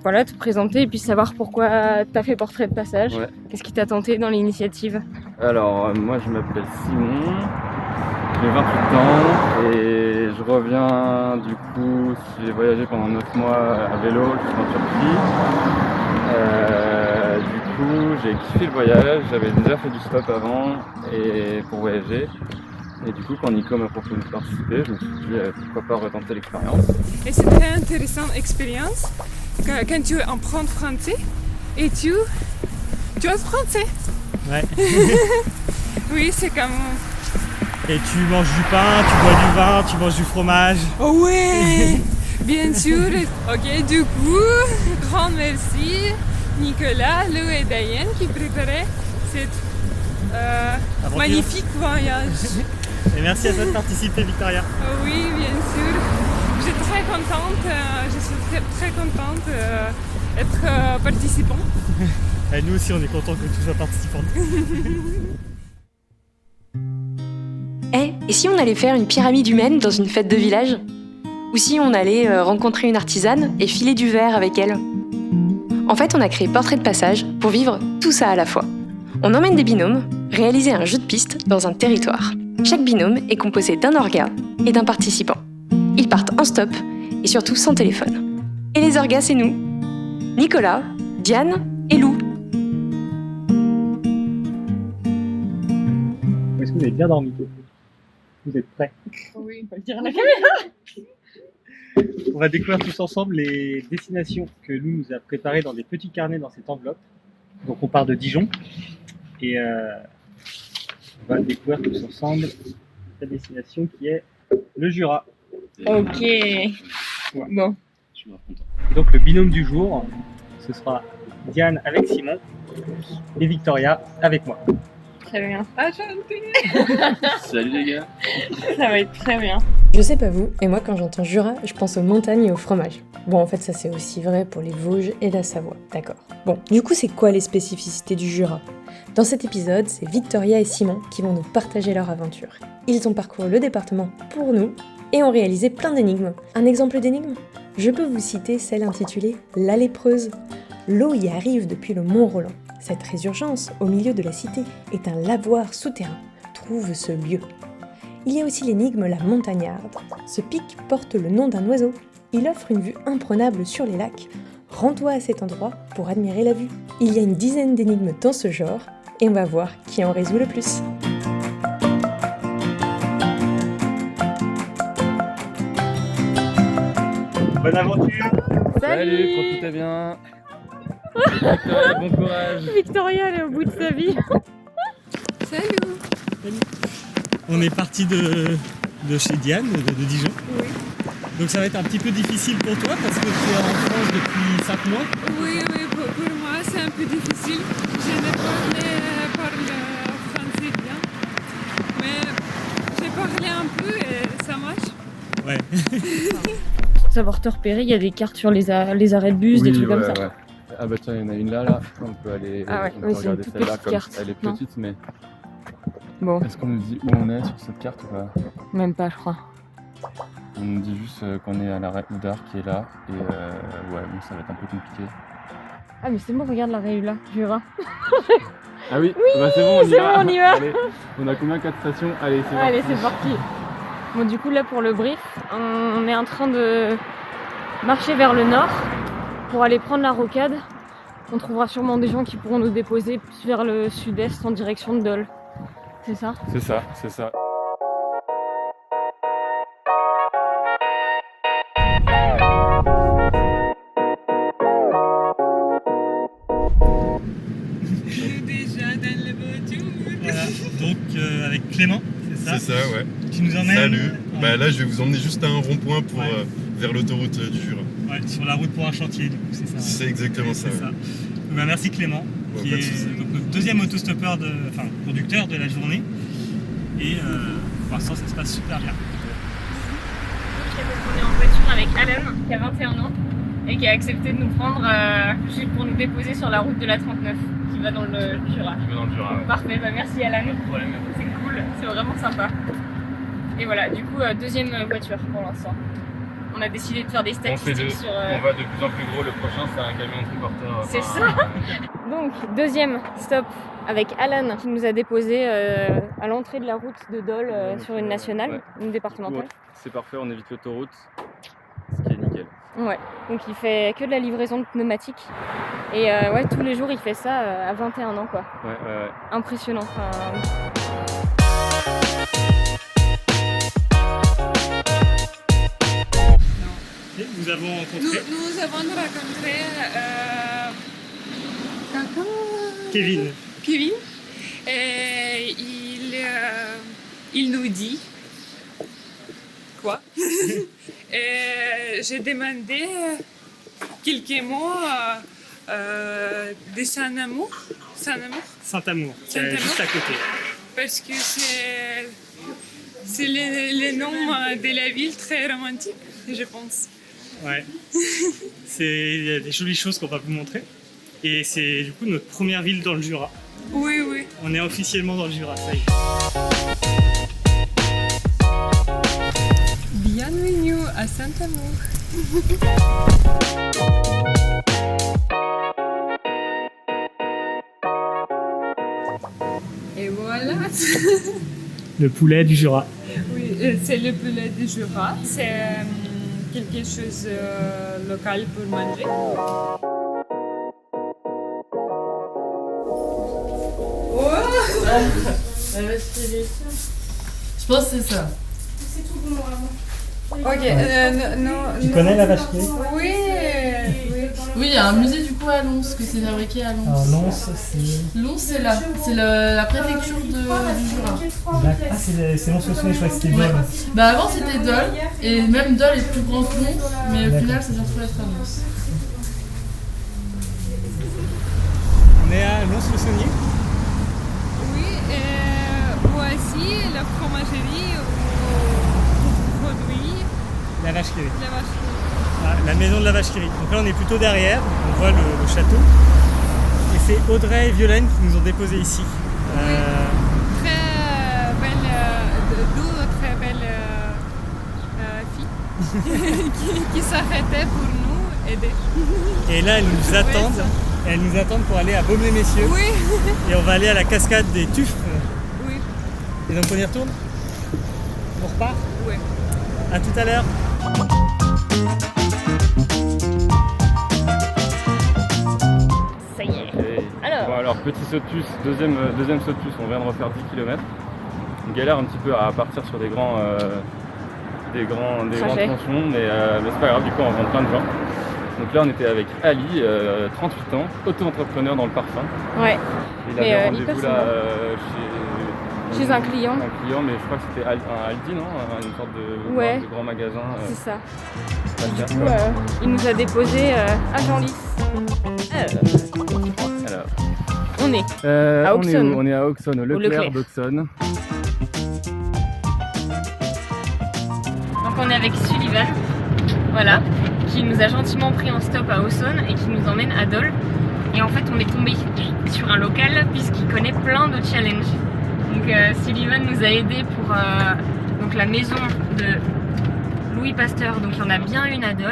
voilà, te présenter et puis savoir pourquoi tu as fait portrait de passage. Ouais. Qu'est-ce qui t'a tenté dans l'initiative? Alors, moi je m'appelle Simon, j'ai 28 ans et je reviens du coup, j'ai voyagé pendant 9 mois à vélo, je suis en Turquie. Du coup, j'ai kiffé le voyage, j'avais déjà fait du stop avant et pour voyager. Et du coup, quand Nico m'a proposé de participer, je me suis dit pourquoi pas retenter l'expérience. Et c'est très intéressante expérience quand tu apprends français et tu es français. Ouais. Oui, c'est comme... Et tu manges du pain, tu bois du vin, tu manges du fromage. Oh ouais, bien sûr. Ok, du coup, grand merci Nicolas, Lou et Diane qui préparaient cet magnifique voyage. Et merci à toi de participer, Victoria. Oui, bien sûr. Je suis très contente d'être participant. Et nous aussi, on est contents que tu sois participante. Et si on allait faire une pyramide humaine dans une fête de village? Ou si on allait rencontrer une artisane et filer du verre avec elle? En fait, on a créé Portrait de passage pour vivre tout ça à la fois. On emmène des binômes, réaliser un jeu de piste dans un territoire. Chaque binôme est composé d'un orga et d'un participant. Ils partent en stop et surtout sans téléphone. Et les orgas, c'est nous. Nicolas, Diane et Lou. Est-ce que vous avez bien dormi? Vous êtes prêts? Oui, on va le dire à la caméra. On va découvrir tous ensemble les destinations que Lou nous a préparées dans des petits carnets dans cette enveloppe. Donc on part de Dijon et on va découvrir tous ensemble la destination qui est le Jura. Ok. Ouais. Bon. Je suis vraiment content. Et donc le binôme du jour, ce sera Diane avec Simon et Victoria avec moi. Très bien. Salut les gars. Ça va être très bien. Je sais pas vous, et moi quand j'entends Jura, je pense aux montagnes et au fromage. Bon, en fait ça c'est aussi vrai pour les Vosges et la Savoie, d'accord. Bon, du coup c'est quoi les spécificités du Jura? Dans cet épisode, c'est Victoria et Simon qui vont nous partager leur aventure. Ils ont parcouru le département pour nous et ont réalisé plein d'énigmes. Un exemple d'énigme? Je peux vous citer celle intitulée « La lépreuse ». L'eau y arrive depuis le Mont Roland. Cette résurgence, au milieu de la cité, est un lavoir souterrain. Trouve ce lieu. Il y a aussi l'énigme La Montagnarde. Ce pic porte le nom d'un oiseau. Il offre une vue imprenable sur les lacs. Rends-toi à cet endroit pour admirer la vue. Il y a une dizaine d'énigmes dans ce genre, et on va voir qui en résout le plus. Bonne aventure! Salut, profitez bien. Victoria, bon courage. Victoria, elle est au bout de sa vie. Salut. On est parti de chez Diane, de Dijon. Oui. Donc ça va être un petit peu difficile pour toi parce que tu es en France depuis 5 mois. Oui, pour moi c'est un peu difficile. Je ne parle français bien, mais j'ai parlé un peu et ça marche. Ouais. Savoir te repérer, il y a des cartes sur les arrêts de bus, des trucs comme ça. Ouais. Ah bah tiens, il y en a une là, on peut aller Ah ouais, on peut oui, c'est une regarder toute celle-là petite comme carte. elle est Non. petite, mais Bon, est-ce qu'on nous dit où on est sur cette carte ou pas? même pas, je crois. On nous dit juste qu'on est à l'arrêt Oudard qui est là et ouais, bon, ça va être un peu compliqué. Ah mais c'est bon, regarde l'arrêt là, Jura. Ah oui, bah c'est bon, on y c'est va. bon, on y va. Allez, on a combien? 4 stations? Allez, c'est parti. Allez, c'est parti. Bon, du coup, là, pour le brief, on est en train de marcher vers le nord pour aller prendre la rocade. On trouvera sûrement des gens qui pourront nous déposer plus vers le sud-est en direction de Dole. C'est ça? C'est ça, c'est ça. Déjà dans le voiture. Voilà. Donc avec Clément, c'est ça? C'est ça, ouais. Tu nous emmènes. Salut. Ouais. Bah là, je vais vous emmener juste à un rond-point pour Ouais. vers l'autoroute du Jura. Ouais, sur la route pour un chantier, du coup, c'est ça. C'est exactement ça. C'est ouais. ça. Bah, merci Clément, Ouais, qui pas de est souci. donc, notre deuxième autostoppeur, conducteur de la journée. Et pour l'instant, ça se passe super bien. On est en voiture avec Alan, qui a 21 ans, et qui a accepté de nous prendre juste pour nous déposer sur la route de la 39, qui va dans le Jura. Je vais dans le Jura. Ouais. Parfait, bah merci Alan. C'est cool, c'est vraiment sympa. Et voilà, du coup, deuxième voiture pour l'instant. On a décidé de faire des On fait statistiques sur... on va de plus en plus gros, le prochain c'est un camion transporteur. C'est ça. Donc, deuxième stop avec Alan qui nous a déposé à l'entrée de la route de Dole sur une nationale, ouais. une départementale. C'est parfait, on évite l'autoroute, ce qui est nickel. Ouais, donc il fait que de la livraison de pneumatiques. Et ouais, tous les jours il fait ça à 21 ans quoi. Ouais. Impressionnant. Enfin, Et nous avons rencontré Nous avons rencontré Kevin. Kevin et il nous dit quoi et j'ai demandé quelques mots de Saint-Amour Saint-Amour, qui est Saint-Amour. juste à côté. parce que c'est le nom de la ville très romantique, je pense. Ouais. Il y a des jolies choses qu'on va vous montrer. Et c'est du coup notre première ville dans le Jura. Oui, oui. On est officiellement dans le Jura, ça y est. Bienvenue à Saint-Amour. Et voilà. Le poulet du Jura. Oui, c'est le poulet du Jura. C'est quelque chose de local pour manger. Je pense que c'est ça. Ok, Tu connais la vache qui rit? Oui, oui. Oui, il y a un musée du coup à Lons, que c'est fabriqué à Lons. Alors Lons, c'est... Lons, c'est là. C'est la préfecture du Jura. Ah, c'est Lons-le-Saunier, je crois que c'était Dole. Bah avant c'était Dole, et même Dole est plus grand que Lons, mais au final ça s'est retrouvé être à Lons. On est à Lons-le-Saunier. Oui, et voici la fromagerie où on produit La vache qui rit. la vache. Ah, la maison de la vache qui rit. Donc là, on est plutôt derrière, on voit le château. Et c'est Audrey et Violaine qui nous ont déposés ici. Très belle, très belle fille qui s'arrêtait pour nous aider. Et là, elles nous attendent. Elles nous attendent pour aller à Baume-les-Messieurs. Oui, Et on va aller à la cascade des Tuffes. oui, Et donc on y retourne. On repart. oui. À tout à l'heure. ça y est. Et- Alors. Bon, alors petit saut de puce, deuxième saut de puce, on vient de refaire 10 km. On galère un petit peu à partir sur des grands Trajets. tronçons, mais c'est pas grave, du coup on rencontre plein de gens. Donc là on était avec Ali, 38 ans, auto-entrepreneur dans le parfum. Ouais, Il Mais, avait hyper rendez-vous là chez un client. Un client, mais je crois que c'était un Aldi, non? Une sorte Ouais. de grand magasin. C'est ça. pas Du cher, coup, quoi. il nous a déposé à Genlis. Alors, On est. on est Auxonne. où? On est à Auxonne, au Leclerc Leclerc. d'Auxonne. Donc on est avec Sullivan, voilà, qui nous a gentiment pris en stop à Auxonne et qui nous emmène à Dole. Et en fait on est tombé sur un local puisqu'il connaît plein de challenges. Donc Sullivan nous a aidés pour donc la maison de Louis Pasteur, donc il y en a bien une à Dole.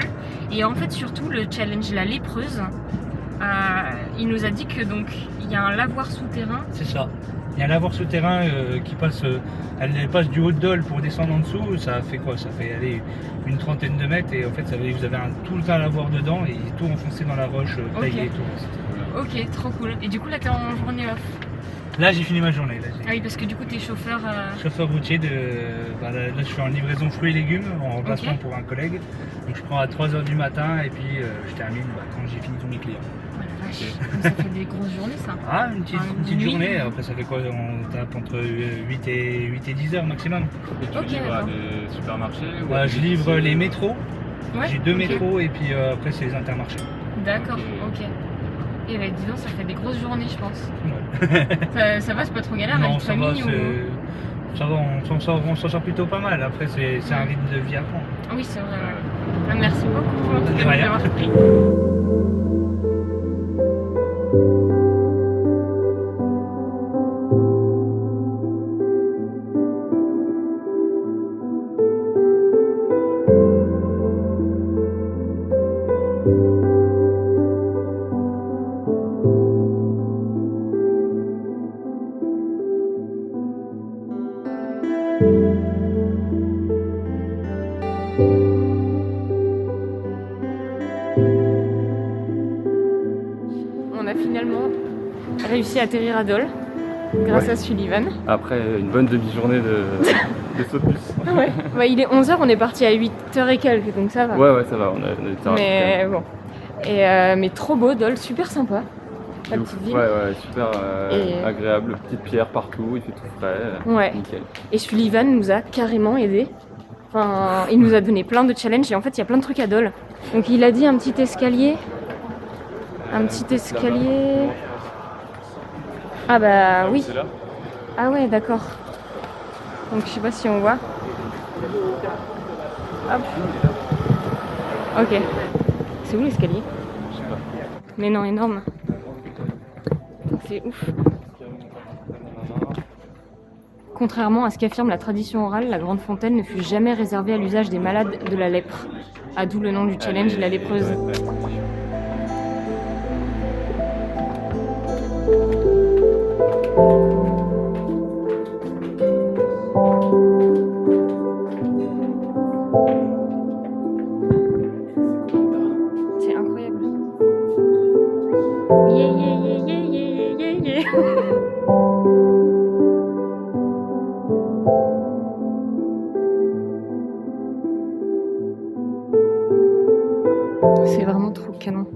Et en fait surtout le challenge La Lépreuse, il nous a dit que donc il y a un lavoir souterrain. C'est ça. Il y a un lavoir souterrain qui passe, elle passe du haut de Dole pour descendre en dessous. Ça fait quoi? Ça fait aller une trentaine de mètres et en fait vous avez tout le temps un lavoir dedans et tout enfoncé dans la roche, taillé et tout. Ok, trop cool. Et du coup là t'es en journée off. Là j'ai fini ma journée. Là, Ah oui parce que du coup t'es chauffeur. chauffeur routier là je suis en livraison fruits et légumes en remplacement Ok. pour un collègue. Donc je prends à 3h du matin et puis je termine quand j'ai fini tous mes clients. Oh la vache, ça fait des grosses journées ça. Ah, une petite nuit. journée, après ça fait quoi? On tape entre 8 et 10 heures maximum. Et tu Ok, livres à d'accord. des supermarchés ou Bah, à je des livre épiceries? les métros, Ouais. j'ai 2 ok. métros et puis après c'est les intermarchés. D'accord, Ok. ok. Et bah dis donc, ça fait des grosses journées, je pense. Ouais. Ça va, c'est pas trop galère Non, avec ça va, famille ou... ça va, on s'en sort plutôt pas mal. Après c'est un rythme de vie à prendre. Oui, c'est vrai, ouais. Ah, merci beaucoup en tout cas de rien. m'avoir pris. a finalement réussi à atterrir à Dole grâce à Sullivan. Après une bonne demi-journée de saut de bus. Ouais. Bah, il est 11h, on est parti à 8h et quelques, donc ça va. Ouais, ça va, on a été rapide Mais bon. Mais trop beau, Dole, super sympa. La quand même. petite ville. Ouais, super Et- agréable. Petites pierres partout, il fait tout frais. Ouais. Nickel. Et Sullivan nous a carrément aidés. Enfin, il nous a donné plein de challenges et en fait, il y a plein de trucs à Dole. Donc il a dit un petit escalier. Un petit escalier. Ah bah oui. C'est là. Ah ouais, d'accord. Donc je sais pas si on voit. Hop. Ok. C'est où l'escalier? Je sais pas. Mais non, énorme. C'est ouf. Contrairement à ce qu'affirme la tradition orale, la grande fontaine ne fut jamais réservée à l'usage des malades de la lèpre. Ah, d'où le nom du challenge, la lépreuse. Ouais. C'est incroyable. Yeah, yeah, yeah, yeah, yeah, yeah, yeah, yeah. C'est vraiment trop canon.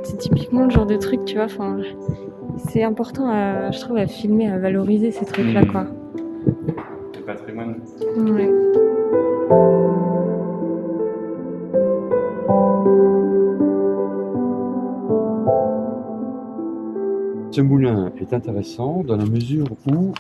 C'est typiquement le genre de truc, tu vois, enfin, c'est important, je trouve, à filmer, à valoriser ces trucs-là, Mhm. quoi. Le patrimoine. Ouais. Ce moulin est intéressant dans la mesure où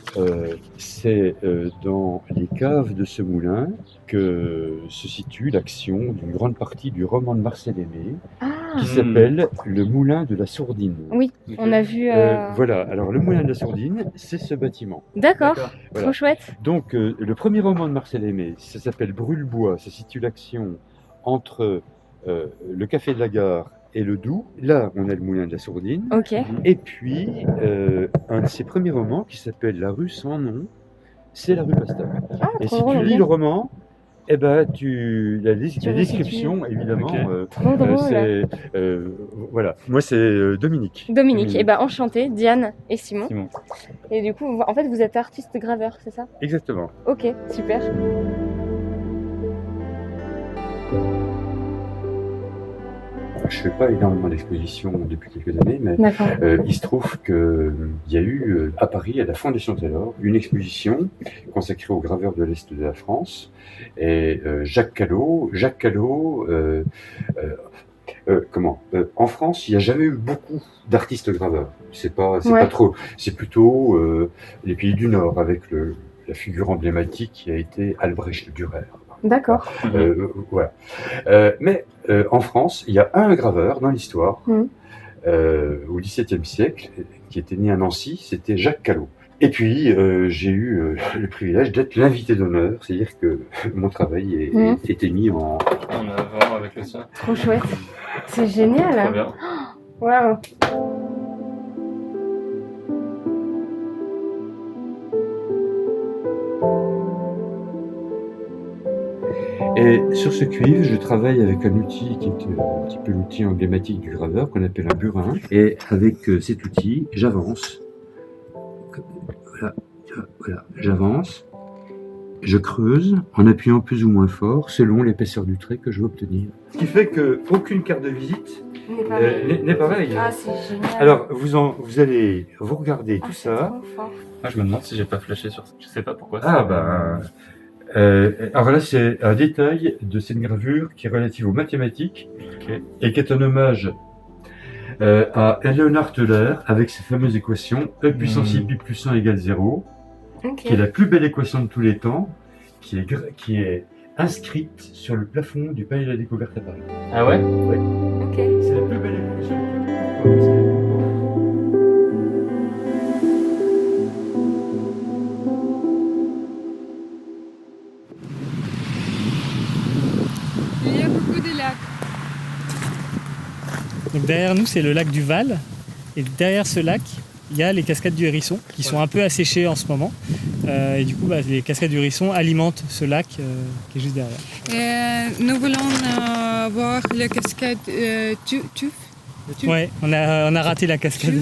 c'est dans les caves de ce moulin que se situe l'action d'une grande partie du roman de Marcel Aimé Ah, qui s'appelle Le Moulin de la Sourdine. oui, on a vu... Voilà, alors le Moulin de la Sourdine, c'est ce bâtiment. D'accord, Voilà. trop chouette. Donc le premier roman de Marcel Aimé, ça s'appelle Brûle-bois, ça situe l'action entre le café de la gare et le Doubs. Là, on a le Moulin de la Sourdine. Ok. Et puis, un de ses premiers romans qui s'appelle La rue sans nom, c'est la rue Pasteur. Ah, Et trop si drôle, tu lis ok. le roman, eh ben, la resitues. description, évidemment, Ok. Trop drôle. voilà. Moi, c'est Dominique. Dominique, et ben enchanté, Diane et Simon. Simon. Et du coup, en fait, vous êtes artiste graveur, c'est ça? Exactement. Ok, super. Je fais pas énormément d'expositions depuis quelques années, mais D'accord. il se trouve qu'il y a eu à Paris, à la Fondation Taylor, une exposition consacrée aux graveurs de l'Est de la France. Et Jacques Callot, en France, il n'y a jamais eu beaucoup d'artistes graveurs. C'est pas trop. C'est plutôt les pays du Nord, avec la figure emblématique qui a été Albrecht Dürer. D'accord. Voilà. Mais en France, il y a un graveur dans l'histoire, au XVIIe siècle, qui était né à Nancy, c'était Jacques Callot. Et puis, j'ai eu le privilège d'être l'invité d'honneur, c'est-à-dire que mon travail était mis en... On a vraiment avec le sien. Trop chouette. C'est Trop génial. bien. Waouh. Et sur ce cuivre, je travaille avec un outil qui est un petit peu l'outil emblématique du graveur, qu'on appelle un burin. Et avec cet outil, j'avance. Voilà, j'avance. Je creuse en appuyant plus ou moins fort selon l'épaisseur du trait que je veux obtenir. Ce qui fait qu'aucune carte de visite n'est pareille. Ah, c'est génial. Alors, vous allez regarder tout c'est ça. trop fort. Ah, je me demande si j'ai pas flashé sur ça. Je sais pas pourquoi. Ah ben... alors là, c'est un détail de cette gravure qui est relative aux mathématiques et qui est un hommage à Leonhard Euler avec sa fameuse équation E puissance I pi plus 1 égale 0, qui est la plus belle équation de tous les temps, qui est inscrite sur le plafond du Palais de la Découverte à Paris. Ah ouais? Oui. Ok. C'est la plus belle équation. Pourquoi? Parce que- Il y a beaucoup de lacs. Donc derrière nous, c'est le lac du Val. Et derrière ce lac, il y a les cascades du Hérisson qui sont un peu asséchées en ce moment. Et du coup, les cascades du Hérisson alimentent ce lac qui est juste derrière. Et nous voulons voir le cascade Tuf. Ouais, on a raté la cascade.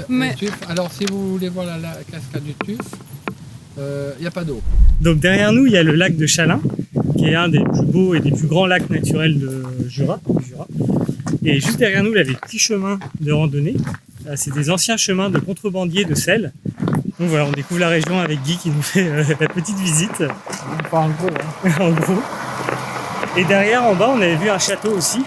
Mais- Le Tuf. Alors si vous voulez voir la cascade du Tuf, il n'y a pas d'eau. Donc derrière nous, il y a le lac de Chalin, qui est un des plus beaux et des plus grands lacs naturels du Jura. Et juste derrière nous, il y a des petits chemins de randonnée. C'est des anciens chemins de contrebandiers de sel. Donc voilà, on découvre la région avec Guy qui nous fait la petite visite. Enfin, en gros, hein. En gros. Et derrière, en bas, on avait vu un château aussi.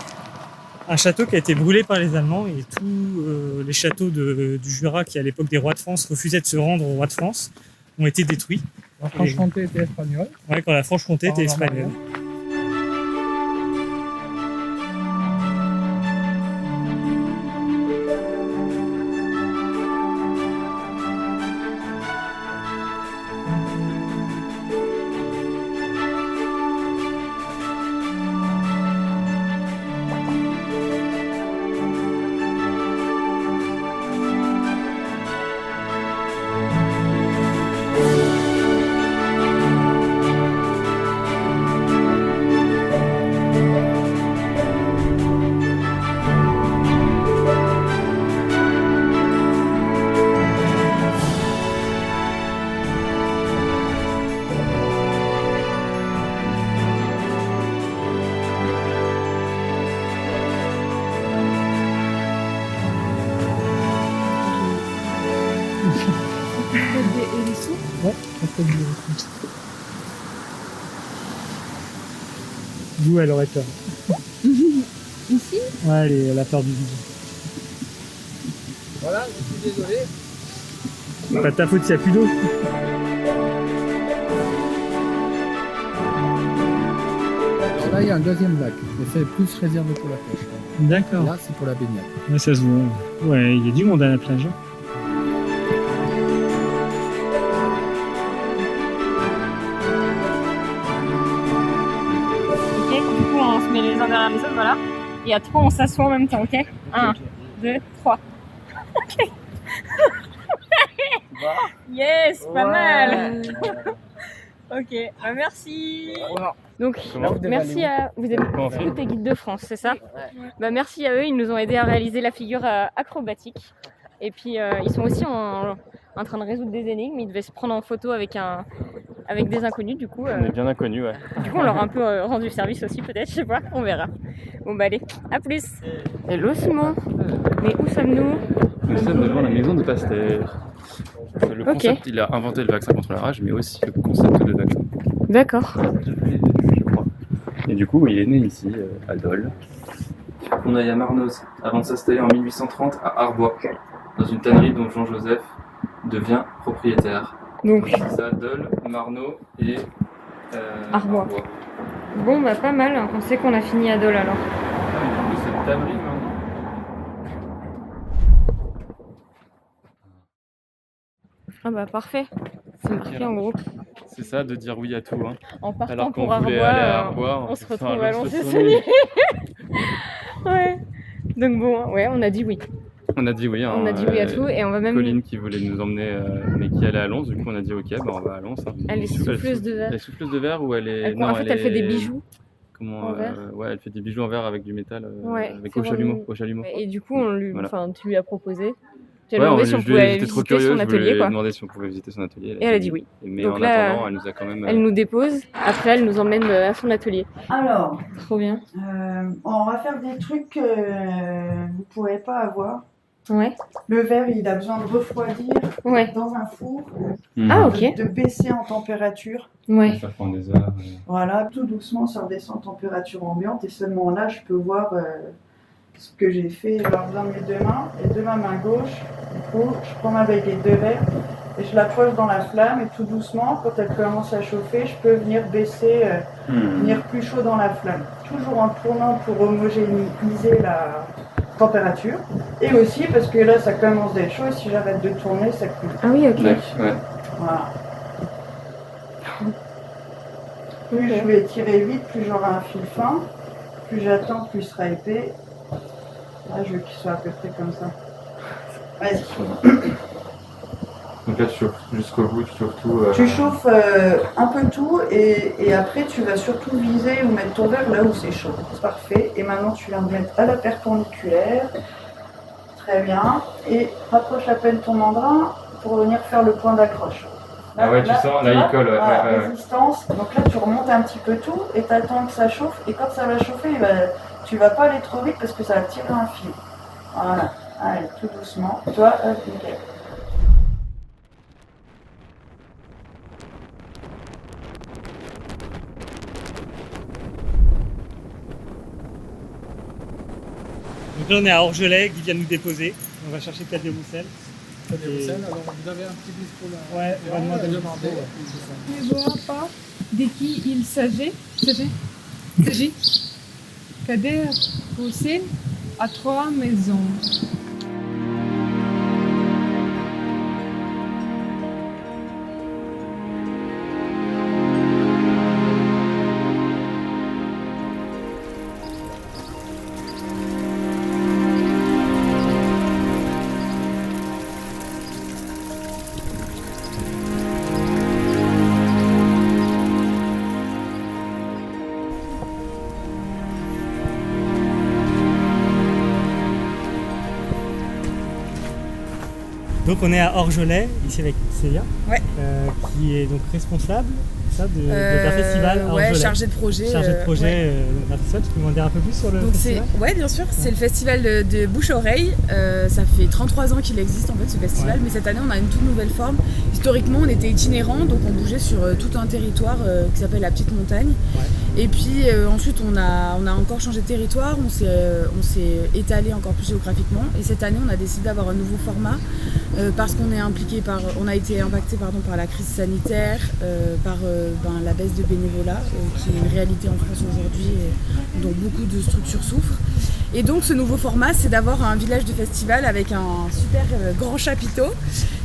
Un château qui a été brûlé par les Allemands et tous les châteaux du Jura qui, à l'époque des rois de France, refusaient de se rendre aux rois de France, ont été détruits. La Franche-Comté était espagnole. Ouais, quand la Franche-Comté était Pendant la espagnole. Ouais, cascade du Hérisson. D'où elle aurait peur. Ici? Ouais, elle a peur du vide. Voilà, je suis désolé. Pas de ta faute s'il n'y a plus d'eau. Alors là, il y a un deuxième lac, mais c'est plus réservé pour la pêche. D'accord. Là, c'est pour la baignade. Ouais, ça se voit. Ouais, il y a du monde à la plage. Hein. Ok, du coup on se met les uns derrière les autres, voilà. Et à 3 on s'assoit en même temps, ok? 1, 2, 3. Ok. Yes, pas mal. Ok, bah merci. Donc merci à vous êtes tous tes guides de France, c'est ça? Bah merci à eux, ils nous ont aidés à réaliser la figure acrobatique. Et puis ils sont aussi en train de résoudre des énigmes. Ils devaient se prendre en photo avec des inconnus, du coup. On est bien inconnus, ouais. Du coup, on leur a un peu rendu service aussi, peut-être, je sais pas, on verra. Bon, bah allez, à plus. Hello Simon, mais où sommes-nous? Nous sommes devant la maison de Pasteur. Le concept, il a inventé le vaccin contre la rage, mais aussi le concept de vaccin. D'accord. Je crois. Et du coup, il est né ici, à Dole. On a à Marnoz, avant de s'installer en 1830 à Arbois, dans une tannerie dont Jean-Joseph devient propriétaire. Donc, c'est ça, Dole, Marnoz et Arbois. Bon, bah pas mal, on sait qu'on a fini à Dole alors. Ah, du coup, c'est une tannerie maintenant. Ah bah parfait, c'est marqué en gros. C'est ça, de dire oui à tout. Hein. En partant alors qu'on pour voulait aller à Arbois, Arbois, on se retrouve à Lons-le-Saunier. Ouais. Donc bon, ouais, on a dit oui. On a dit oui. Hein, on a dit oui à tout et on va même... Colline qui voulait nous emmener, mais qui allait à Lons, du coup on a dit ok, bah on va à Lons. Hein. Elle est souffleuse de verre. Elle est souffleuse de verre ou elle est... Non, en fait, elle fait des bijoux. Comment en verre. Ouais, elle fait des bijoux en verre avec du métal, ouais, avec au chalumeau. Et du coup, voilà. Tu lui as proposé. Tu Ouais, demandé si on pouvait visiter son atelier. Je lui ai demandé si on pouvait visiter son atelier. Et elle a dit oui. Mais donc en là, attendant, elle nous a quand même... Elle nous dépose, après elle nous emmène à son atelier. Alors, trop bien. On va faire des trucs que vous ne pourrez pas avoir. Ouais. Le verre, il a besoin de refroidir dans un four. Ah, ok. De baisser en température. Ouais. Ça prend des heures. Voilà, tout doucement, ça redescend en température ambiante. Et seulement là, je peux voir ce que j'ai fait. Alors, je donne mes deux mains. Et de ma main gauche, du coup, je prends ma baguette de verre et je l'approche dans la flamme. Et tout doucement, quand elle commence à chauffer, je peux venir baisser, venir plus chaud dans la flamme. Toujours en tournant pour homogénéiser la température. Et aussi parce que là, ça commence d'être chaud. Et si j'arrête de tourner, ça coule. Ah oui, ok. Ouais. Voilà. Plus je vais tirer vite, plus j'aurai un fil fin. Plus j'attends, plus il sera épais. Là, je veux qu'il soit à peu près comme ça. Vas-y. Donc là, tu chauffes jusqu'au bout, tu chauffes tout. Tu chauffes un peu tout et après, tu vas surtout viser ou mettre ton verre là où c'est chaud. C'est parfait. Et maintenant, tu viens de mettre à la perpendiculaire. Très bien. Et rapproche à peine ton mandrin pour venir faire le point d'accroche. Ah ouais, tu sens, là il colle. Résistance. Donc là, tu remontes un petit peu tout et tu attends que ça chauffe. Et quand ça va chauffer, tu vas pas aller trop vite parce que ça va tirer un fil. Voilà. Allez, tout doucement. Tu vois, nickel. Donc là on est à Orgelet, Guy vient nous déposer. On va chercher Cadet Roussel. Alors vous avez un petit bistrot là. Ouais, on va demander. Je ne vois pas de qui il s'agit. Cadet Roussel à 3 maisons. Donc on est à Orgelet, ici avec Célia, ouais. Qui est donc responsable d'un festival à Orgelet. Ouais, chargé de projet. D'un festival. Tu peux m'en dire un peu plus sur le festival ? Ouais, bien sûr. C'est le festival de Bouche-Oreille. Ça fait 33 ans qu'il existe en fait ce festival, mais cette année on a une toute nouvelle forme. Historiquement on était itinérants, donc on bougeait sur tout un territoire qui s'appelle la Petite Montagne. Ouais. Et puis ensuite on a encore changé de territoire, on s'est étalé encore plus géographiquement. Et cette année on a décidé d'avoir un nouveau format. Parce qu'on on a été impacté par la crise sanitaire, par la baisse de bénévolat, qui est une réalité en France aujourd'hui et dont beaucoup de structures souffrent. Et donc ce nouveau format, c'est d'avoir un village de festival avec un super grand chapiteau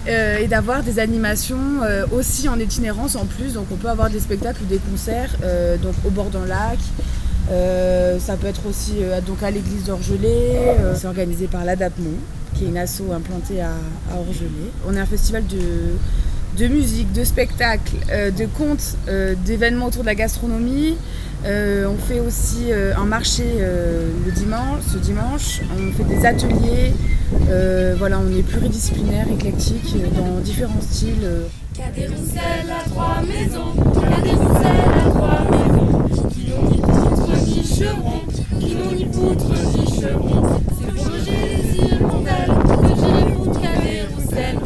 et d'avoir des animations aussi en itinérance en plus. Donc on peut avoir des spectacles ou des concerts donc au bord d'un lac. Ça peut être aussi donc à l'église d'Orgelet. C'est organisé par l'Adapmont, qui est une asso implantée à Orgelet. On est un festival de musique, de spectacles, de contes, d'événements autour de la gastronomie. On fait aussi un marché ce dimanche. On fait des ateliers. Voilà, on est pluridisciplinaire, éclectique, dans différents styles. Cadet Roussel à 3 maisons, Cadet Roussel à 3 maisons. Qui n'ont ni poutre ni chevron, qui n'ont ni poutre ni chevron. C'est le projet des îles Mondiales que j'ai foutu Cadet Roussel. On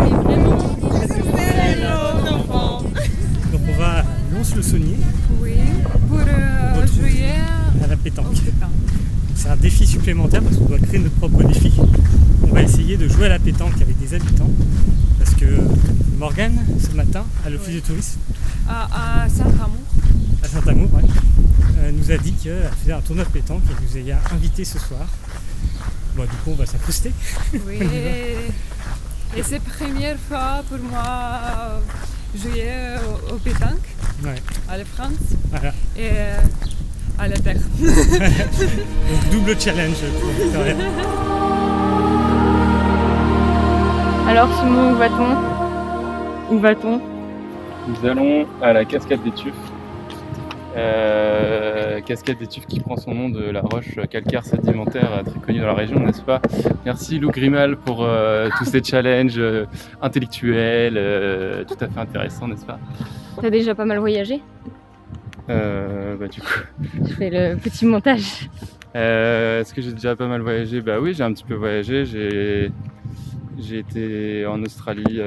est vraiment Roussel aux enfants. Donc on va à Lons-le-Saunier. Oui, pour jouer à la pétanque. C'est un défi supplémentaire parce qu'on doit créer notre propre défi. On va essayer de jouer à la pétanque avec des habitants. Parce que Morgane, ce matin, à l'office de tourisme, à Saint-Amour, nous a dit qu'elle faisait un tournoi de pétanque et que vous ayez invité ce soir. Bon, du coup, on va s'incruster. Oui, et c'est la première fois pour moi jouer au pétanque, à la France et à la terre. Donc double challenge pour Victoria. Alors Simon, où va-t-on ? Nous allons à la cascade des Tuffes. Cascade des Tuffes qui prend son nom de la roche calcaire sédimentaire très connue dans la région, n'est-ce pas ? Merci Lou Grimal pour tous ces challenges intellectuels, tout à fait intéressants, n'est-ce pas ? T'as déjà pas mal voyagé ? Du coup... Je fais le petit montage. Est-ce que j'ai déjà pas mal voyagé ? Bah oui, j'ai un petit peu voyagé. J'ai été en Australie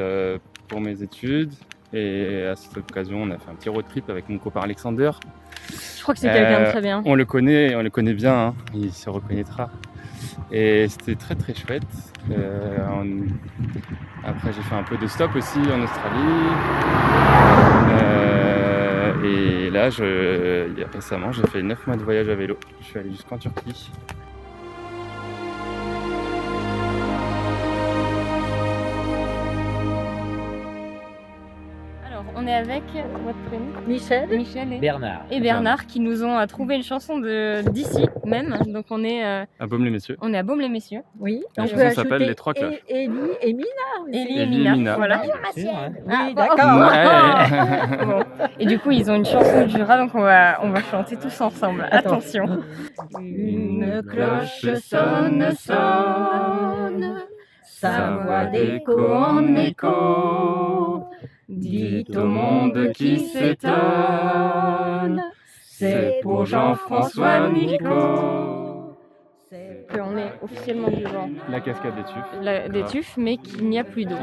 pour mes études. Et à cette occasion, on a fait un petit road trip avec mon copain Alexander. Je crois que c'est quelqu'un de très bien. On le connaît bien, hein, il se reconnaîtra. Et c'était très très chouette. Après, j'ai fait un peu de stop aussi en Australie. Et là, récemment, j'ai fait 9 mois de voyage à vélo. Je suis allé jusqu'en Turquie. On est avec votre prénom Michel. Michel et Bernard. Et Bernard qui nous ont trouvé une chanson d'ici même. Donc on est à Baume-les-Messieurs. On est à Baume-les-Messieurs. Oui. La chanson s'appelle Les Trois Cloches. Élie et Mina. Élie et Mina. Voilà. Oui, d'accord. Bon. Et du coup, ils ont une chanson du Jura, donc on va chanter tous ensemble. Attention. Une cloche sonne, sonne, sa voix d'écho en écho, dit au monde qui s'étonne, c'est pour Jean-François Nico. On est officiellement devant la cascade des Tuffes. Des Tuffes, mais qu'il n'y a plus d'eau.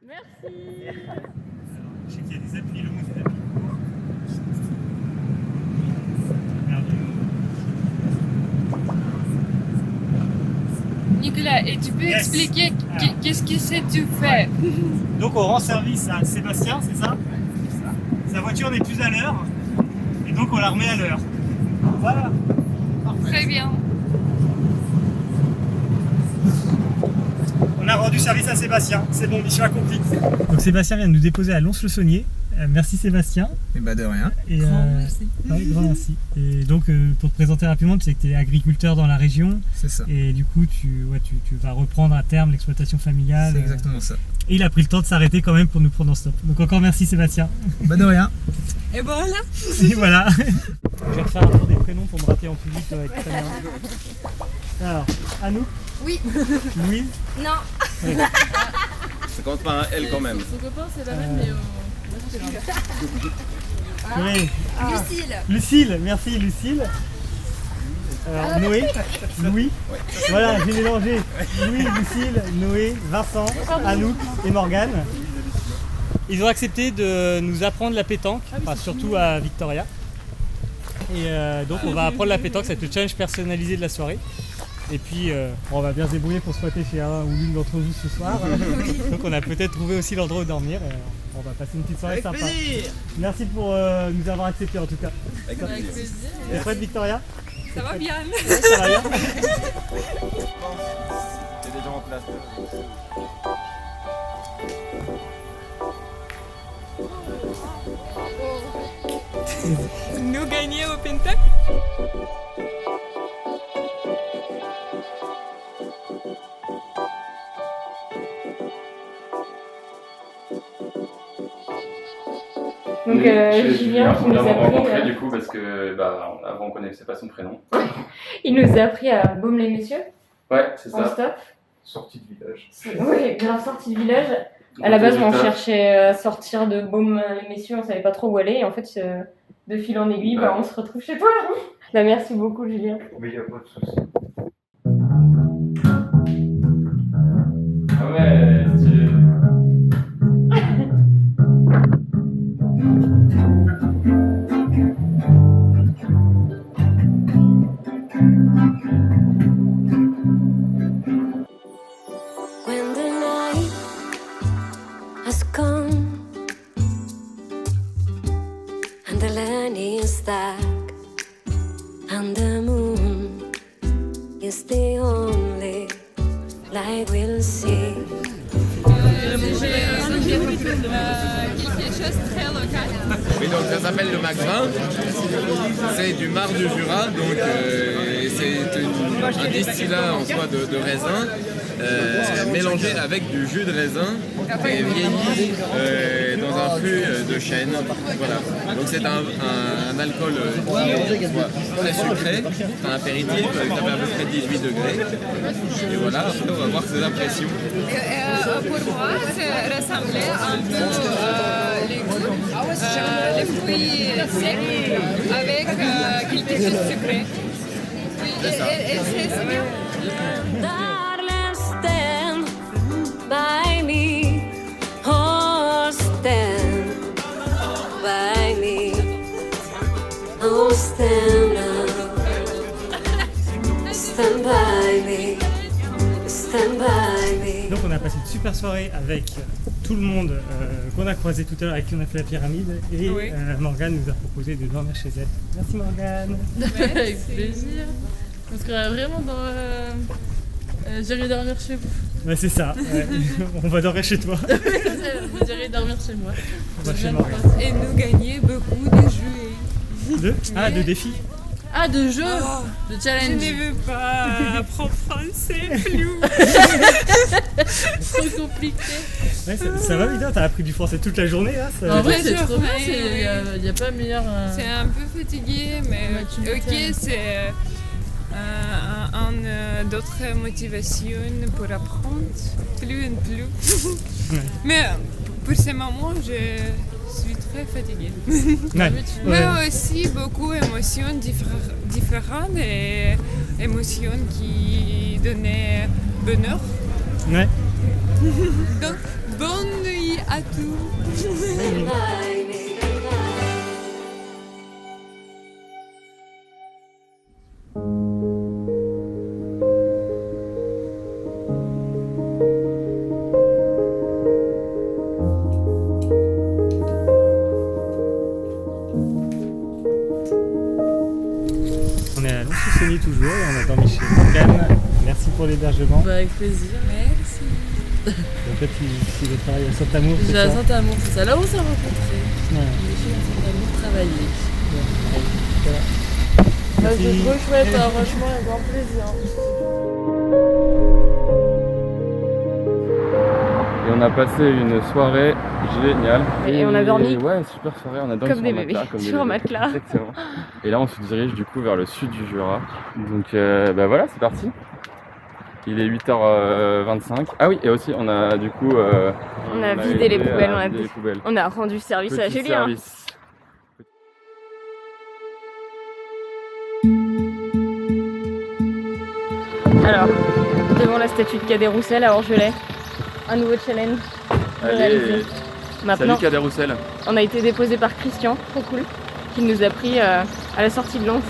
Merci. Je sais qu'il y a des applis, le mot c'est appli. Nicolas, et tu peux expliquer qu'est-ce que c'est que tu fais? Donc on rend service à Sébastien, c'est ça? Sa voiture n'est plus à l'heure, et donc on la remet à l'heure. Voilà. Très bien. On a rendu service à Sébastien, c'est bon, mission accomplie. Donc Sébastien vient de nous déposer à Lons-le-Saunier. Merci Sébastien. Et bah de rien. Et grand merci. Ouais, grand merci. Et donc pour te présenter rapidement, tu sais que tu es agriculteur dans la région. C'est ça. Et du coup tu vas reprendre à terme l'exploitation familiale. C'est exactement ça. Et il a pris le temps de s'arrêter quand même pour nous prendre en stop. Donc encore merci Sébastien. Bah de rien. Et voilà. Et voilà. Je vais refaire un tour des prénoms pour me rater en public avec Tania. Alors, Anouk. Oui. Louise. Non. Oui. Ça compte pas un L quand même. Son copain c'est la même, mais Oui. Lucille. Lucille, merci Lucille. Alors, Noé, Louis, voilà, j'ai mélangé Louis, Lucille, Noé, Vincent, Anouk et Morgane. Ils ont accepté de nous apprendre la pétanque, enfin, surtout à Victoria. Et donc on va apprendre la pétanque, c'est le challenge personnalisé de la soirée. Et puis on va bien se débrouiller pour squatter chez un ou l'une d'entre vous ce soir. Donc on a peut-être trouvé aussi l'endroit où dormir. On va passer une petite soirée sympa. Merci pour nous avoir acceptés en tout cas. Avec plaisir. T'es prête Victoria? Ça va bien. Ça va bien. C'est déjà en place. Nous gagner au Pentac. Donc Julien qui nous a rencontré pris du coup parce que avant on connaissait pas son prénom. Il nous a pris à Baume-les-Messieurs. Ouais, c'est ça. En stop. Sortie de village. Oui, grave sortie de village. À la base, on cherchait à sortir de Baume-les-Messieurs, on savait pas trop où aller. Et en fait, de fil en aiguille, on se retrouve chez toi. Là, merci beaucoup, Julien. Mais il n'y a pas de souci. Ah ouais, stylé. When the night has come and the land is dark and the moon is the only light we'll see. Quelque chose de très local. Oui, donc ça s'appelle le Max 20. C'est du marc du Jura, donc c'est un distillat en soi de raisin mélangé avec du jus de raisin et vieilli dans un fût de chêne. Voilà. Donc c'est un alcool qui est très sucré, un apéritif qui fait à peu près 18 degrés. Et voilà, après on va voir ses impressions. Pour moi, ça ressemblait un peu les fruits secs avec quelque chose de sucré. Oui, et c'est bien. Darling, stand by me, oh stand by me, oh stand by me, stand by me. Donc on a passé une super soirée avec tout le monde qu'on a croisé tout à l'heure, avec qui on a fait la pyramide. Et Oui. Morgane nous a proposé de dormir chez elle. Merci Morgane. avec plaisir. On se croirait vraiment dans... J'irai dormir chez vous. Ouais, c'est ça. Ouais. On va dormir chez toi. Vous irez dormir chez moi. On va chez Marie. Et nous gagner beaucoup de jeux. De défis. Ah, de jeux, de Je challenge. ne veux pas apprendre français plus. Trop compliqué. Ouais, ça va, Vida, t'as appris du français toute la journée là ça... En vrai, c'est sûr, trop bien, mais il n'y a pas meilleur. C'est un peu fatigué, mais ok, c'est d'autres motivations pour apprendre plus et plus. Mais pour ce moment, je suis très fatiguée. Ouais. Mais aussi beaucoup d'émotions différentes et émotions qui donnaient bonheur. Ouais. Donc, bonne nuit à tous. On est à Lons-sous-Saunier toujours et on a dormi chez Morgane. Merci pour l'hébergement. Avec plaisir. Merci. Donc toi, tu veux travailler à Saint-Amour, c'est J'ai à ça? Saint-Amour, c'est ça. Là où on s'est rencontrés. Ouais. Je suis à Saint-Amour travailler. Voilà. Merci. C'est trop chouette, hein, franchement, un grand plaisir. Et on a passé une soirée géniale. Et on a dormi. Ouais, super soirée, on a dormi Comme sur des un matelas, bébés, sur un matelas. Exactement. Et là, on se dirige du coup vers le sud du Jura. Donc voilà, c'est parti. Il est 8h25. Ah oui, et aussi, on a du coup... on a vidé les aidé poubelles, on a rendu service à Petit Julien. service. Alors, devant la statue de Cadet Roussel à Orgelet, un nouveau challenge réalisé. Allez, Maintenant, salut Cadet Roussel. on a été déposé par Christian, trop cool, qui nous a pris à la sortie de Lons.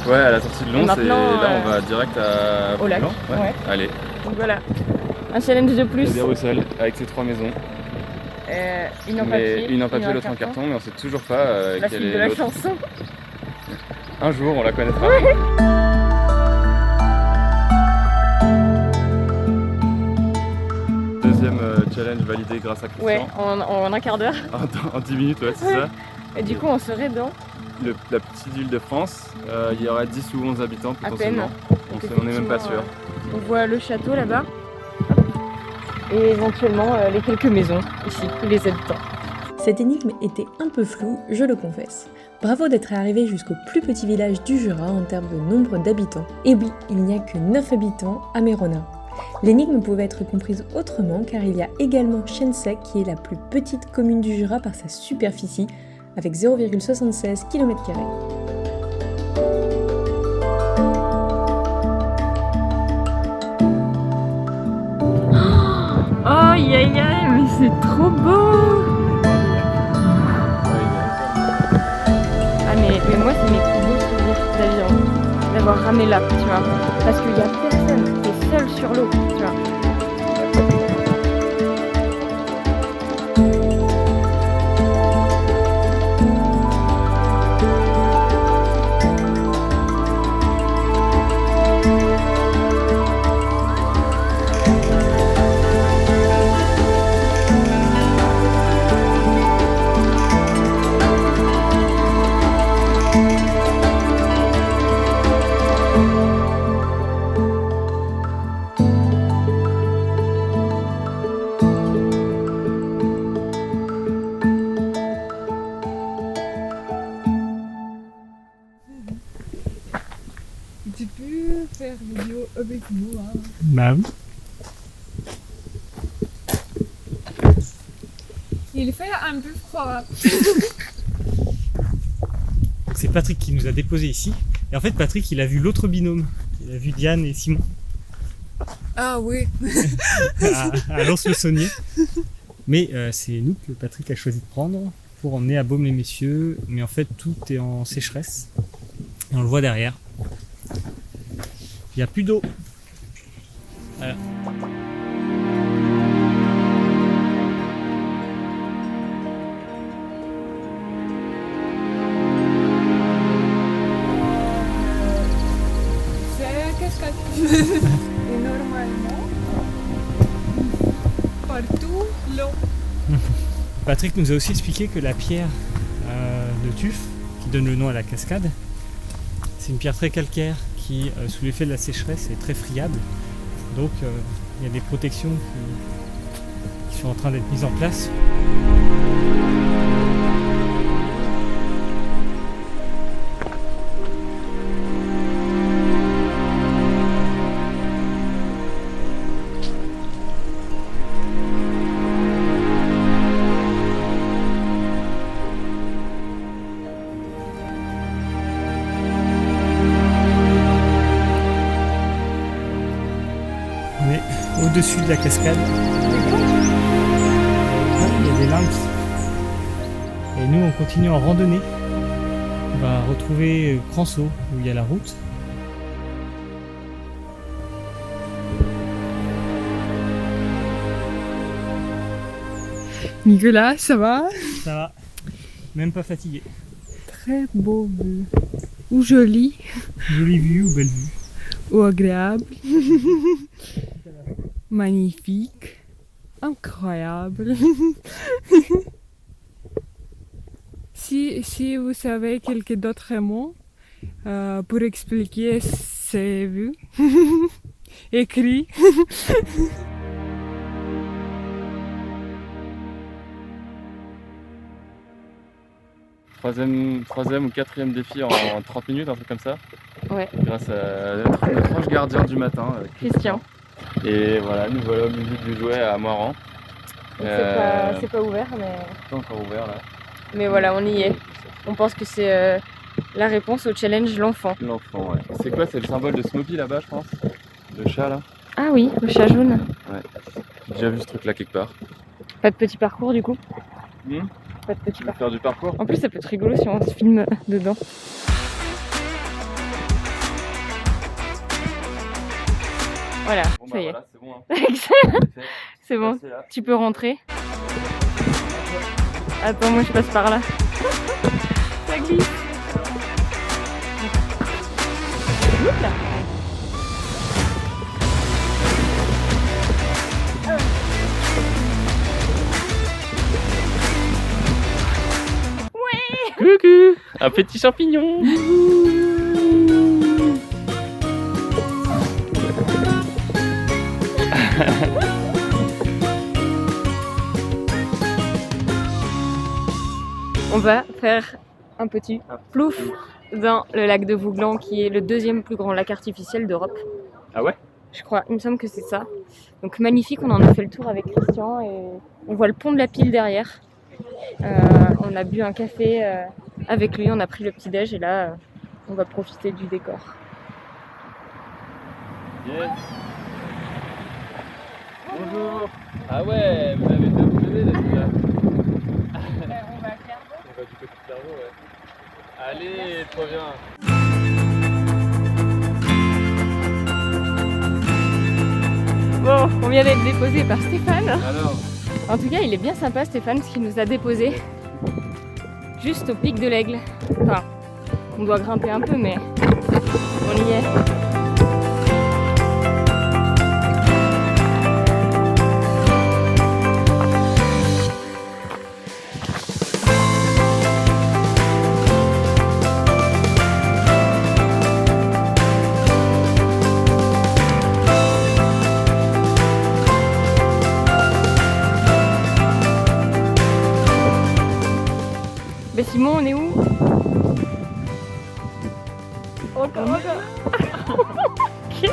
Ouais, à la sortie de Lons, et maintenant, là on va direct à au lac. Boulan. Ouais. Allez, Donc voilà, un challenge de plus. Cadet Roussel avec ses 3 maisons. Une en Mais papier, une en papier, l'autre en carton, mais on sait toujours pas La quelle suite est de la l'autre. chanson. Un jour, on la connaîtra. Deuxième challenge validé grâce à Christian. Ouais, en un quart d'heure. En 10 minutes, ouais, c'est ça. Et du coup, on serait dans La petite ville de France, il y aura 10 ou 11 habitants à peine. potentiellement. On n'est même pas sûr. On voit le château là-bas. Et éventuellement les quelques maisons ici, les habitants. Cette énigme était un peu floue, je le confesse. Bravo d'être arrivé jusqu'au plus petit village du Jura en termes de nombre d'habitants. Et oui, il n'y a que 9 habitants à Mérona. L'énigme pouvait être comprise autrement car il y a également Chensec qui est la plus petite commune du Jura par sa superficie avec 0,76 km². Oh, aïe aïe aïe, mais c'est trop beau! Ah mais moi c'est mes plus beaux souvenirs d'avion, d'avoir ramené là, tu vois. Parce qu'il y a personne, t'es seul sur l'eau, tu vois. Tu peux faire vidéo avec moi. Bah oui. Il fait un peu froid. C'est Patrick qui nous a déposés ici. Et en fait, Patrick, il a vu l'autre binôme. Il a vu Diane et Simon Ah oui. à Lons-le-Saunier. Mais c'est nous que Patrick a choisi de prendre pour emmener à Baume-les-Messieurs. Mais en fait, tout est en sécheresse. Et on le voit derrière. Il n'y a plus d'eau. Voilà. C'est la cascade. Et normalement, partout l'eau. Patrick nous a aussi expliqué que la pierre de tuf, qui donne le nom à la cascade, c'est une pierre très calcaire qui, sous l'effet de la sécheresse, est très friable. Donc il y a des protections qui sont en train d'être mises en place. Au-dessus de la cascade. Il y a des lynx. Et nous on continue en randonnée. On va retrouver Cranceau où il y a la route. Nicolas, ça va? Ça va. Même pas fatigué. Très beau vue. Ou joli. Jolie vue ou belle vue. Ou agréable. Magnifique. Incroyable. Si vous savez quelques d'autres mots pour expliquer ces vues, écrit. Troisième ou quatrième défi en 30 minutes, un truc comme ça. Ouais. Grâce à notre ange gardien du matin, Christian. Et voilà, nous voilà au milieu du jouet à Moiran. C'est pas ouvert, mais... C'est pas encore ouvert là. Mais voilà, on y est. On pense que c'est la réponse au challenge l'enfant. L'enfant, ouais. C'est quoi? C'est le symbole de Snoopy là-bas, je pense? Le chat là? Ah oui, le chat jaune. Ouais. J'ai déjà vu ce truc là quelque part. Pas de petit parcours du coup? Pas de petit Tu veux faire du parcours? En plus, ça peut être rigolo si on se filme dedans. Voilà, Bon, ça y est. voilà, c'est bon. Hein. Excellent. C'est bon, Là. tu peux rentrer. Attends, moi je passe par là. Ça glisse. Là. Ouais. Coucou, un petit champignon. On va faire un petit plouf dans le lac de Vouglan qui est le deuxième plus grand lac artificiel d'Europe. Ah ouais? Je crois, il me semble que c'est ça. Donc magnifique, on en a fait le tour avec Christian et on voit le pont de la Pile derrière. On a bu un café avec lui, on a pris le petit déj et là on va profiter du décor. Yes. Bonjour. Ah ouais, vous avez deux bouteilles là. On va à Clairvaux. On va du côté de Clairvaux, ouais. Allez, trop bien. Bon, on vient d'être déposé par Stéphane. Alors? En tout cas, il est bien sympa Stéphane, parce qu'il nous a déposé juste au pic de l'Aigle. Enfin, on doit grimper un peu, mais on y est. Ben Simon, on est où? Encore. Ok.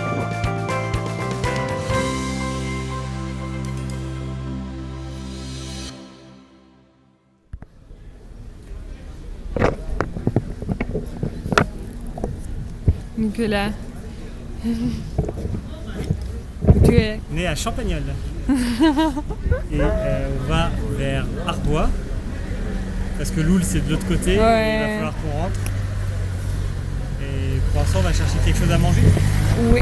Nicolas. Tu es? On est à Champagnole. Et on va vers Arbois. Parce que Loul c'est de l'autre côté, Ouais. il va falloir qu'on rentre. Et pour l'instant on va chercher quelque chose à manger. Oui.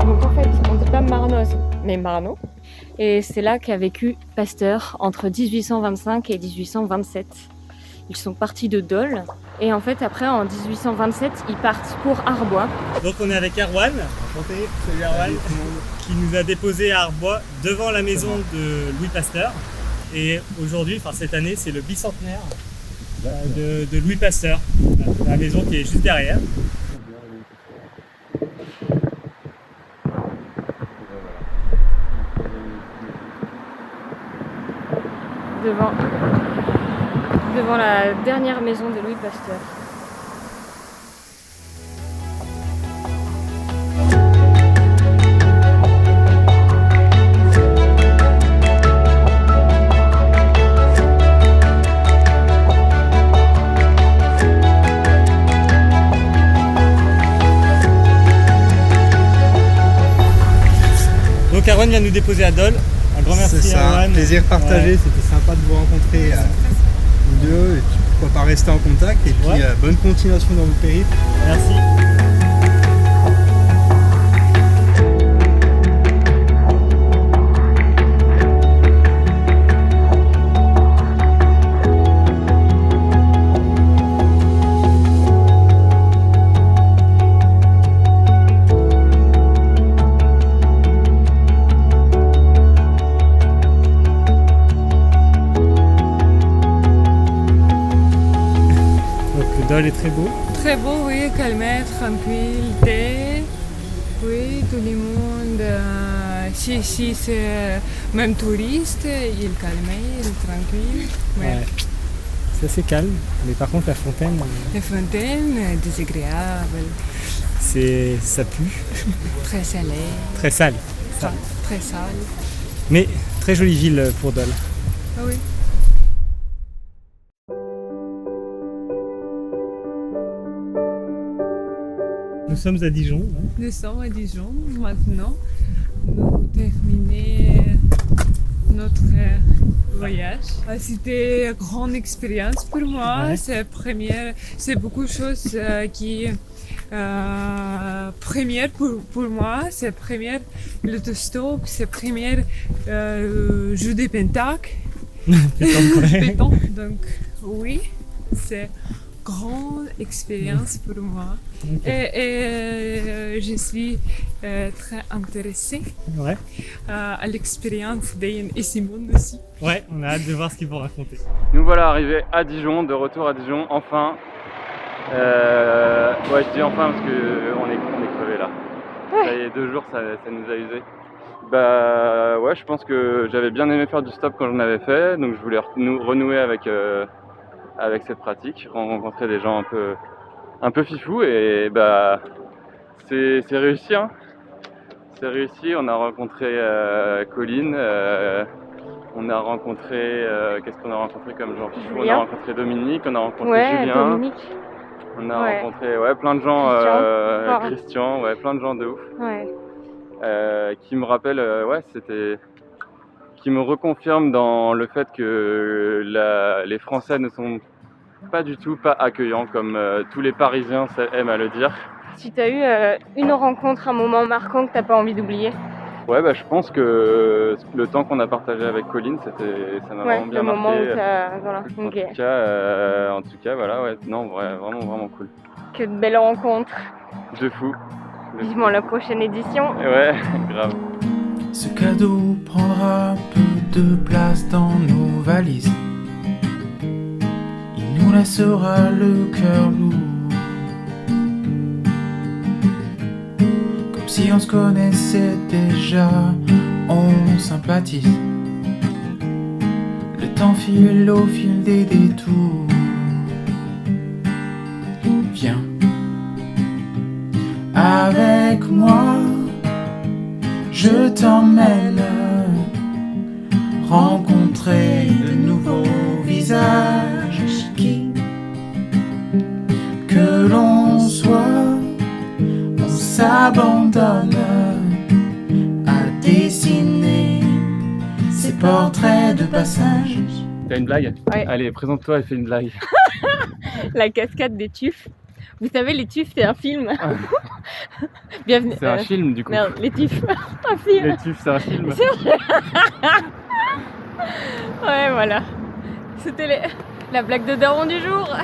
Donc en fait, on ne dit pas Marnoz, mais Marno. Et c'est là qu'a vécu Pasteur entre 1825 et 1827. Ils sont partis de Dole. Et en fait, après, en 1827, ils partent pour Arbois. Donc on est avec Erwan, salut Erwan, qui nous a déposé à Arbois devant la maison de Louis Pasteur. Et aujourd'hui, enfin cette année, c'est le bicentenaire de Louis Pasteur, la maison qui est juste derrière. Devant la dernière maison de Louis Pasteur. Donc Erwan vient nous déposer à Dole. Un grand merci C'est ça, Erwan. plaisir partagé, Ouais. c'était sympa de vous rencontrer vous deux, et puis pourquoi pas rester en contact, et puis bonne continuation dans vos périples. Merci. Dole est très beau. Très beau, oui, calme, tranquille, oui, tout le monde. Si c'est même touriste, il est calme, il est tranquille. Ouais. C'est assez calme, mais par contre la fontaine. La fontaine, désagréable. Ça pue. Très salé. Très sale. Très sale. Mais très jolie ville pour Dole. Ah oui. Nous sommes à Dijon. Nous sommes à Dijon maintenant. Nous terminons notre voyage. C'était une grande expérience pour moi. Ouais. C'est beaucoup de choses qui première pour moi, c'est première l'autostop, c'est première jeu de pentacle. Pétanque, donc oui, c'est grande expérience pour moi. Okay. Et je suis très intéressée à l'expérience d'Ian et Simone aussi. Ouais, on a hâte de voir ce qu'ils vont raconter. Nous voilà arrivés à Dijon, de retour à Dijon, enfin. Ouais, je dis enfin parce qu'on est crevés là. Ouais. Ça y est, 2 jours, ça nous a usé. Bah ouais, je pense que j'avais bien aimé faire du stop quand j'en avais fait, donc je voulais renouer avec cette pratique, rencontrer des gens un peu fifous, et bah c'est réussi, hein. C'est réussi. On a rencontré Colline, on a rencontré qu'est-ce qu'on a rencontré comme gens fifous? On a rencontré Dominique, on a rencontré Julien. Dominique. On a rencontré plein de gens, Christian, plein de gens de ouf. Ouais. Qui me rappellent, qui me reconfirment dans le fait que les Français ne sont pas du tout pas accueillants comme tous les Parisiens aiment à le dire. Si tu as eu une rencontre, un moment marquant que tu n'as pas envie d'oublier? Ouais, bah, je pense que le temps qu'on a partagé avec Colline, ça m'a vraiment bien marqué. Le moment où voilà. En tout cas, voilà, non, vraiment cool. Que de belles rencontres. De fou. Vivement la prochaine édition. Ouais, grave. Ce cadeau prendra peu de place dans nos valises. Il nous laissera le cœur lourd. Comme si on se connaissait déjà, on sympathise. Le temps file au fil des détours. Viens avec moi, je t'emmène rencontrer de nouveaux visages. Qui que l'on soit, on s'abandonne à dessiner ces portraits de passage. T'as une blague? Ouais. Allez, présente-toi et fais une blague. La cascade des Tuffes. Vous savez, les Tuffes, c'est un film. Bienvenue. C'est un film, du coup. Merde, les Tuffes, un film. Les Tuffes, c'est un film. Ouais, voilà. C'était La blague de daron du jour.